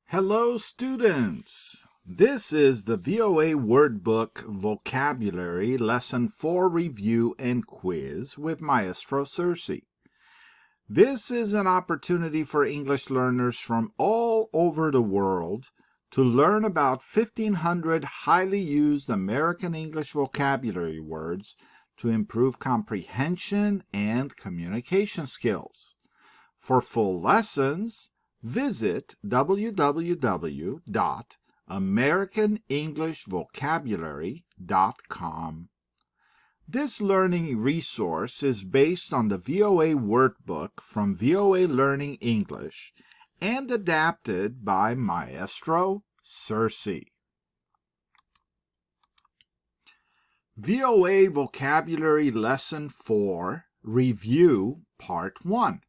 Hello, students! This is the VOA Word Book Vocabulary Lesson 4 Review and Quiz with Maestro Sersea. This is an opportunity for English learners from all over the world to learn about 1,500 highly used American English vocabulary words to improve comprehension and communication skills. For full lessons, visit www.americanenglishvocabulary.com. This learning resource is based on the VOA Wordbook from VOA Learning English and adapted by Maestro Sersea. VOA Vocabulary Lesson 4 Review Part 1.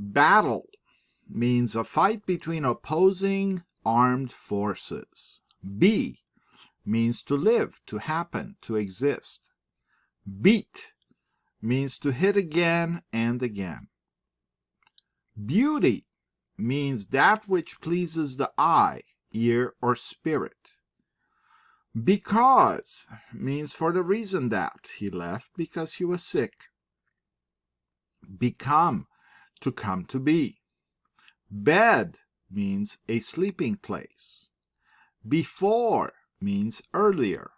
Battle means a fight between opposing armed forces. Be means to live, to happen, to exist. Beat means to hit again and again. Beauty means that which pleases the eye, ear, or spirit. Because means for the reason that he left because he was sick. Become, to come to be. Bed means a sleeping place. Before means earlier.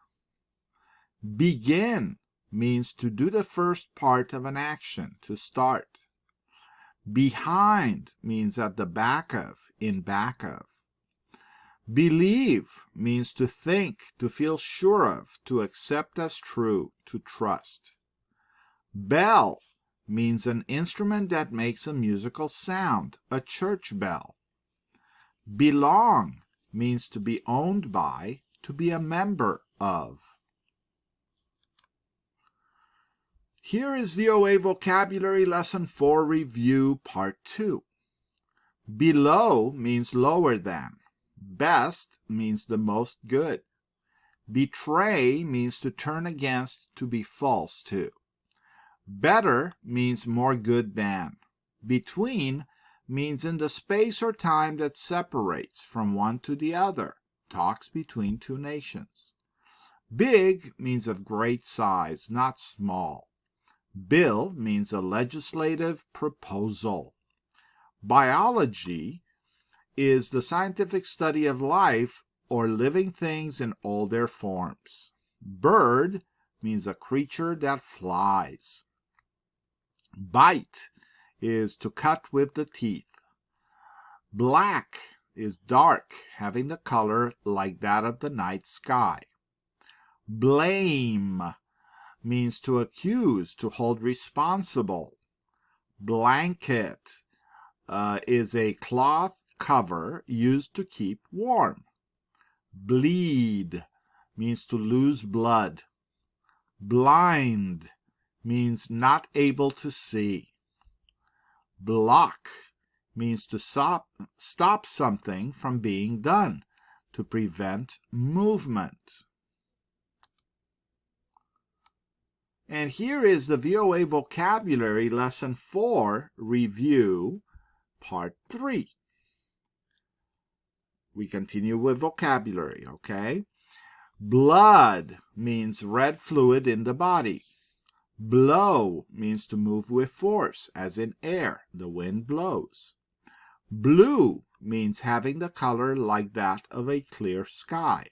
Begin means to do the first part of an action, to start. Behind means at the back of, in back of. Believe means to think, to feel sure of, to accept as true, to trust. Bell means an instrument that makes a musical sound, a church bell. Belong means to be owned by, to be a member of. Here is VOA Vocabulary Lesson 4 Review Part 2. Below means lower than. Best means the most good. Betray means to turn against, to be false to. Better means more good than. Between means in the space or time that separates from one to the other. Talks between two nations. Big means of great size, not small. Bill means a legislative proposal. Biology is the scientific study of life or living things in all their forms. Bird means a creature that flies. Bite is to cut with the teeth. Black is dark, having the color like that of the night sky. Blame means to accuse, to hold responsible. Blanket is a cloth cover used to keep warm. Bleed means to lose blood. Blind means not able to see. Block means to stop something from being done, to prevent movement. And here is the VOA Vocabulary Lesson 4 Review, Part 3. We continue with vocabulary, okay? Blood means red fluid in the body. Blow means to move with force, as in air, the wind blows. Blue means having the color like that of a clear sky.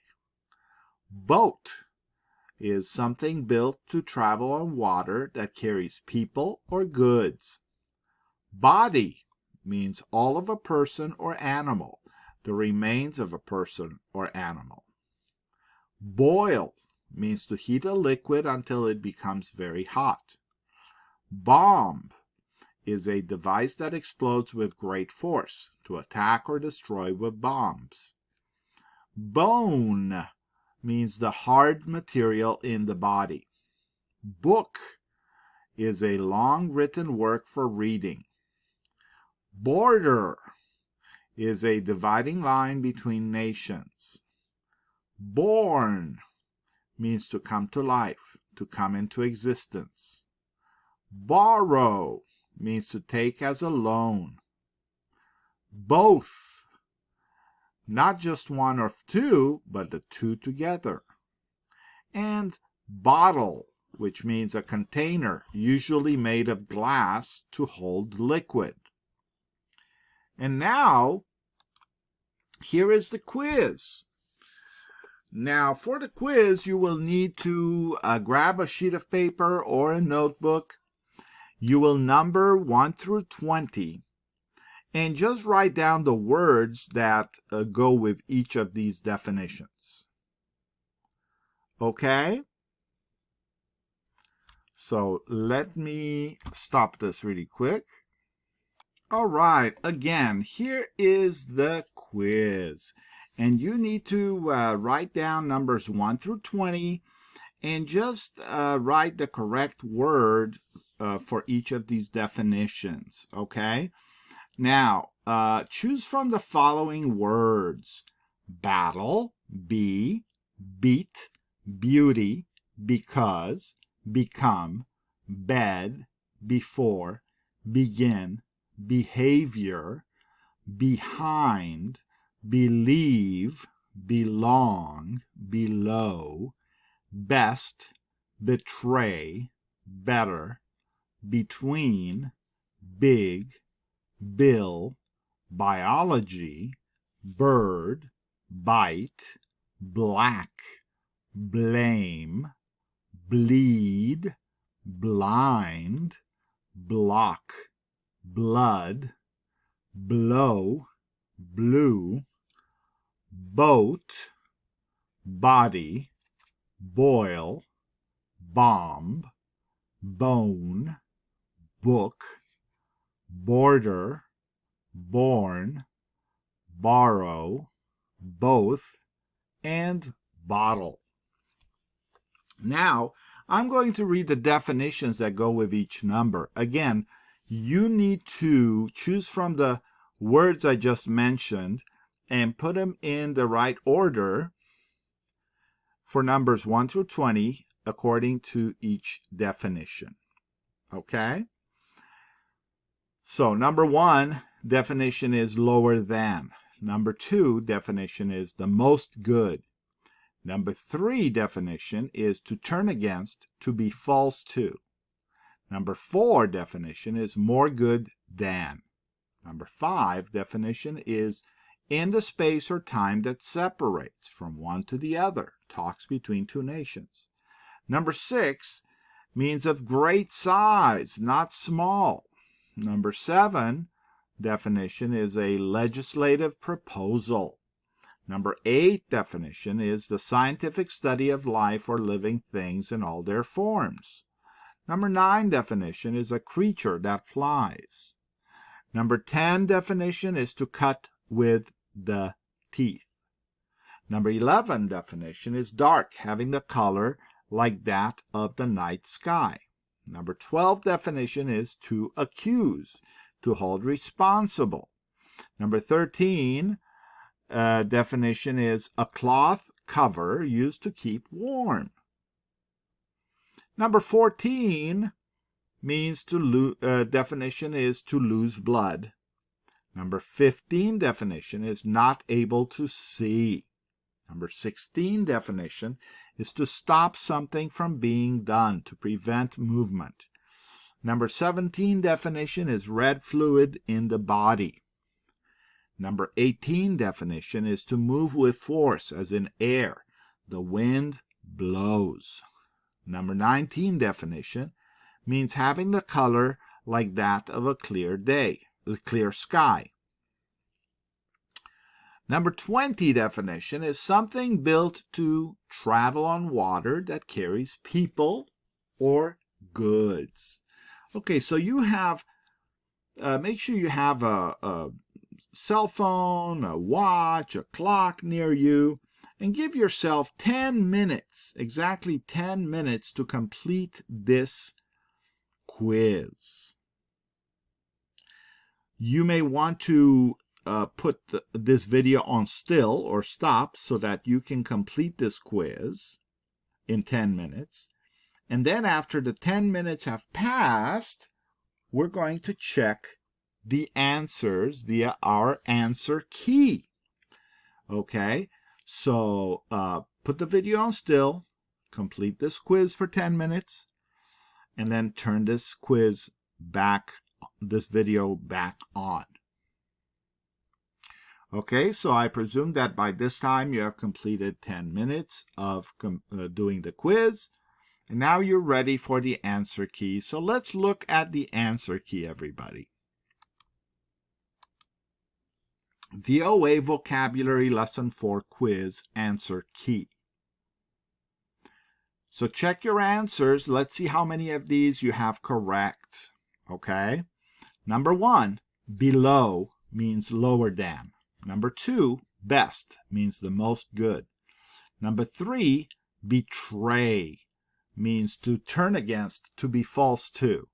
Boat is something built to travel on water that carries people or goods. Body means all of a person or animal, the remains of a person or animal. Boil means to heat a liquid until it becomes very hot. Bomb is a device that explodes with great force, to attack or destroy with bombs. Bone means the hard material in the body. Book is a long written work for reading. Border is a dividing line between nations. Born means to come to life, to come into existence. Borrow means to take as a loan. Both not just one or two, but the two together. And bottle, which means a container, usually made of glass to hold liquid. And now, here is the quiz. Now, for the quiz, you will need to grab a sheet of paper or a notebook. You will number 1 through 20 and just write down the words that go with each of these definitions. Okay? So let me stop this really quick. All right, again, here is the quiz. And you need to write down numbers 1 through 20 and just write the correct word for each of these definitions, okay? Now, choose from the following words: battle, be, beat, beauty, because, become, bed, before, begin, behavior, behind, believe, belong, below, best, betray, better, between, big, bill, biology, bird, bite, black, blame, bleed, blind, block, blood, blow, blue, boat, body, boil, bomb, bone, book, border, born, borrow, both, and bottle. Now, I'm going to read the definitions that go with each number. Again, you need to choose from the words I just mentioned and put them in the right order for numbers 1 through 20 according to each definition. Okay? So number 1 definition is lower than. Number 2 definition is the most good. Number 3 definition is to turn against, to be false to. Number 4 definition is more good than. Number 5 definition is in the space or time that separates from one to the other, talks between two nations. Number 6 means of great size, not small. Number 7 definition is a legislative proposal. Number 8 definition is the scientific study of life or living things in all their forms. Number 9 definition is a creature that flies. Number 10 definition is to cut with the teeth. Number 11 definition is dark, having the color like that of the night sky. Number 12 definition is to accuse, to hold responsible. Number 13 definition is a cloth cover used to keep warm. Number 14 means definition is to lose blood. Number 15 definition is not able to see. Number 16 definition is to stop something from being done, to prevent movement. Number 17 definition is red fluid in the body. Number 18 definition is to move with force, as in air. The wind blows. Number 19 definition means having the color like that of a clear day, a clear sky. Number 20 definition is something built to travel on water that carries people or goods. Okay, so you have, make sure you have a cell phone, a watch, a clock near you, and give yourself 10 minutes, exactly 10 minutes to complete this quiz. You may want to put this video on still or stop so that you can complete this quiz in 10 minutes. And then after the 10 minutes have passed, we're going to check the answers via our answer key. Okay, so put the video on still, complete this quiz for 10 minutes, and then turn this video back on. Okay, so I presume that by this time you have completed 10 minutes of doing the quiz, and now you're ready for the answer key. So let's look at the answer key, everybody. VOA Vocabulary Lesson 4 Quiz Answer Key. So check your answers. Let's see how many of these you have correct. Okay. Number 1, below means lower than. Number 2, best means the most good. Number 3, betray means to turn against, to be false to.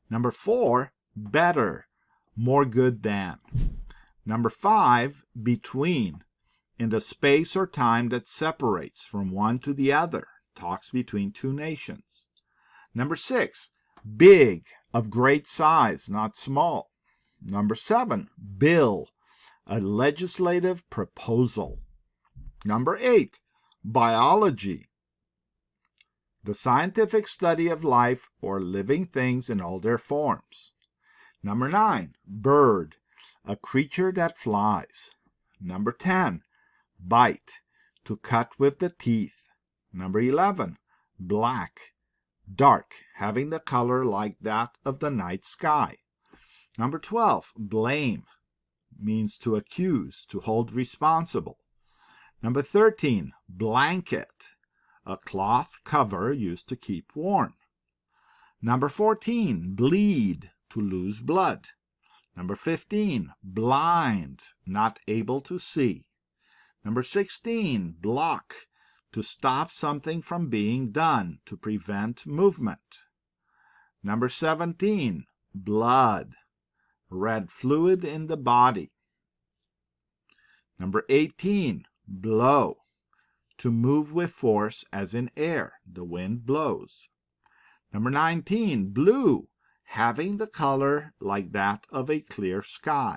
Number 4, better, more good than. Number 5, between, in the space or time that separates from one to the other, talks between two nations. Number 6, big, of great size, not small. Number 7, bill, a legislative proposal. Number 8, biology, the scientific study of life or living things in all their forms. Number 9, bird, a creature that flies. Number 10, bite, to cut with the teeth. Number 11, black, dark, having the color like that of the night sky. Number 12, blame, means to accuse, to hold responsible. Number 13, blanket, a cloth cover used to keep warm. Number 14, bleed, to lose blood. Number 15, blind, not able to see. Number 16, block, to stop something from being done, to prevent movement. Number 17, blood, red fluid in the body. Number 18, blow, to move with force as in air, the wind blows. Number 19, blue, having the color like that of a clear sky.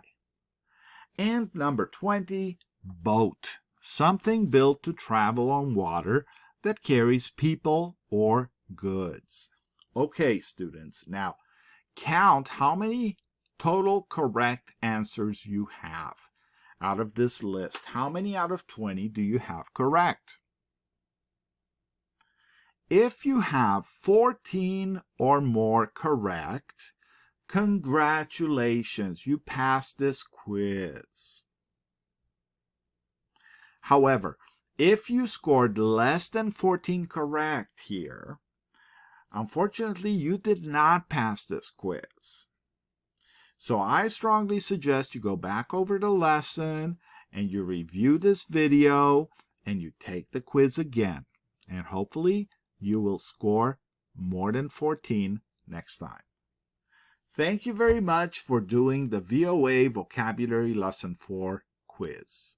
And number 20, boat, something built to travel on water that carries people or goods. Okay, students, now count how many total correct answers you have out of this list. How many out of 20 do you have correct? If you have 14 or more correct, congratulations, you passed this quiz. However, if you scored less than 14 correct here, unfortunately, you did not pass this quiz. So I strongly suggest you go back over the lesson and you review this video and you take the quiz again. And hopefully, you will score more than 14 next time. Thank you very much for doing the VOA Vocabulary Lesson 4 quiz.